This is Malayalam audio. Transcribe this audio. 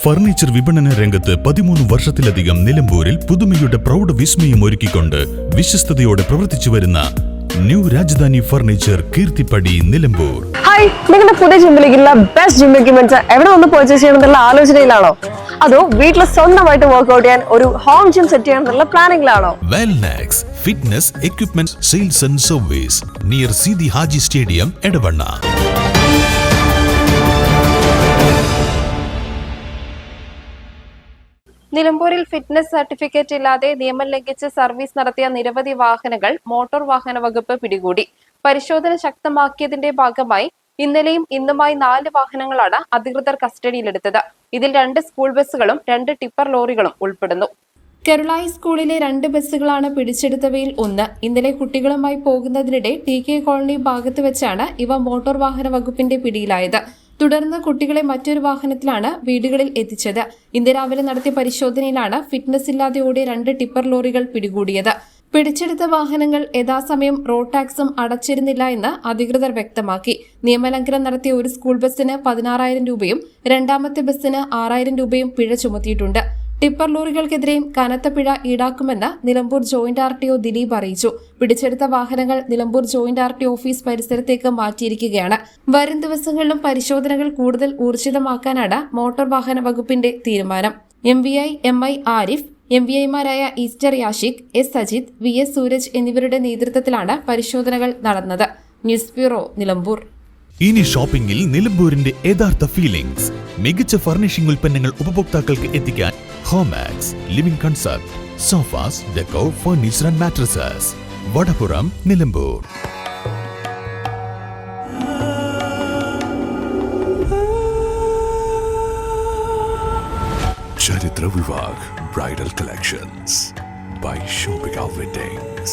ഫർണിച്ചർ വിപണന രംഗത്ത് 13 വർഷത്തിലധികം നിലമ്പൂരിൽ പുതുമയുടെ പ്രൗഢ വിസ്മയം ഒരുക്കിക്കൊണ്ട് വിശ്വസ്തയോടെ പ്രവർത്തിച്ചു വരുന്ന new Rajdhani furniture Keerthipadi Nilambur. Hi, നിങ്ങളുടെ പുതിയ ജിമ്മിലേക്കുള്ള ബെസ്റ്റ് ജിം എക്യുപ്മെന്റ്സ് എവിടെ വന്ന് പർച്ചേസ് ചെയ്യണമെന്നുള്ള ആലോചനയിലാണോ? അതോ വീട്ടിൽ സ്വന്തമായിട്ട് വർക്ക്ഔട്ട് ചെയ്യാൻ ഒരു ഹോം ജിം സെറ്റ് ചെയ്യാനുള്ള പ്ലാനിംഗിലാണോ? Wellnex fitness equipment sales and service near Sidi Haji stadium Edavanna. നിലമ്പൂരിൽ ഫിറ്റ്നസ് സർട്ടിഫിക്കറ്റ് ഇല്ലാതെ നിയമം ലംഘിച്ച് സർവീസ് നടത്തിയ നിരവധി വാഹനങ്ങൾ മോട്ടോർ വാഹന വകുപ്പ് പിടികൂടി. പരിശോധന ശക്തമാക്കിയതിന്റെ ഭാഗമായി ഇന്നലെയും ഇന്നുമായി 4 വാഹനങ്ങളാണ് അധികൃതർ കസ്റ്റഡിയിലെടുത്തത്. ഇതിൽ 2 സ്കൂൾ ബസ്സുകളും 2 ടിപ്പർ ലോറികളും ഉൾപ്പെടുന്നു. കരുളായി സ്കൂളിലെ 2 ബസ്സുകളാണ് പിടിച്ചെടുത്തവയിൽ ഒന്ന്. ഇന്നലെ കുട്ടികളുമായി പോകുന്നതിനിടെ TK കോളനി ഭാഗത്ത് വെച്ചാണ് ഇവ മോട്ടോർ വാഹന വകുപ്പിന്റെ പിടിയിലായത്. തുടർന്ന് കുട്ടികളെ മറ്റൊരു വാഹനത്തിലാണ് വീടുകളിൽ എത്തിച്ചത്. ഇന്ന് രാവിലെ നടത്തിയ പരിശോധനയിലാണ് ഫിറ്റ്നസ് ഇല്ലാതെ ഓടിയ 2 ടിപ്പർ ലോറികൾ പിടികൂടിയത്. പിടിച്ചെടുത്ത വാഹനങ്ങൾ യഥാസമയം റോഡ് ടാക്സും അടച്ചിരുന്നില്ല എന്ന് അധികൃതർ വ്യക്തമാക്കി. നിയമലംഘനം നടത്തിയ ഒരു സ്കൂൾ ബസ്സിന് 16,000 രൂപയും രണ്ടാമത്തെ ബസ്സിന് 6,000 രൂപയും പിഴ ചുമത്തിയിട്ടുണ്ട്. ടിപ്പർ ലോറികൾക്കെതിരെയും കനത്ത പിഴ ഈടാക്കുമെന്ന് നിലമ്പൂർ ജോയിന്റ് RTO ദിലീപ് അറിയിച്ചു. പിടിച്ചെടുത്ത വാഹനങ്ങൾ നിലമ്പൂർ ജോയിന്റ് RTO ഓഫീസ് പരിസരത്തേക്ക് മാറ്റിയിരിക്കുകയാണ്. വരും ദിവസങ്ങളിലും പരിശോധനകൾ കൂടുതൽ ഊർജിതമാക്കാനാണ് മോട്ടോർ വാഹന വകുപ്പിന്റെ തീരുമാനം. MVI MI ആരിഫ്, MVIമാരായ ഈസ്റ്റർ യാഷിഖ്, S സജിത്, VS സൂരജ് എന്നിവരുടെ നേതൃത്വത്തിലാണ് പരിശോധനകൾ നടന്നത്. News bureau, Nilambur. ഇനി ഷോപ്പിംഗിൽ നിലമ്പൂരിന്റെ യഥാർത്ഥ ഫീലിംഗ്സ്. മികച്ച ഫർണിഷിംഗ് ഉൽപ്പന്നങ്ങൾ ഉപഭോക്താക്കൾക്ക് എത്തിക്കാൻ Homax living concept sofas decor furniture and mattresses Vadapuram Nilambur. Charithra Vivah bridal collections by Shobhika Weddings.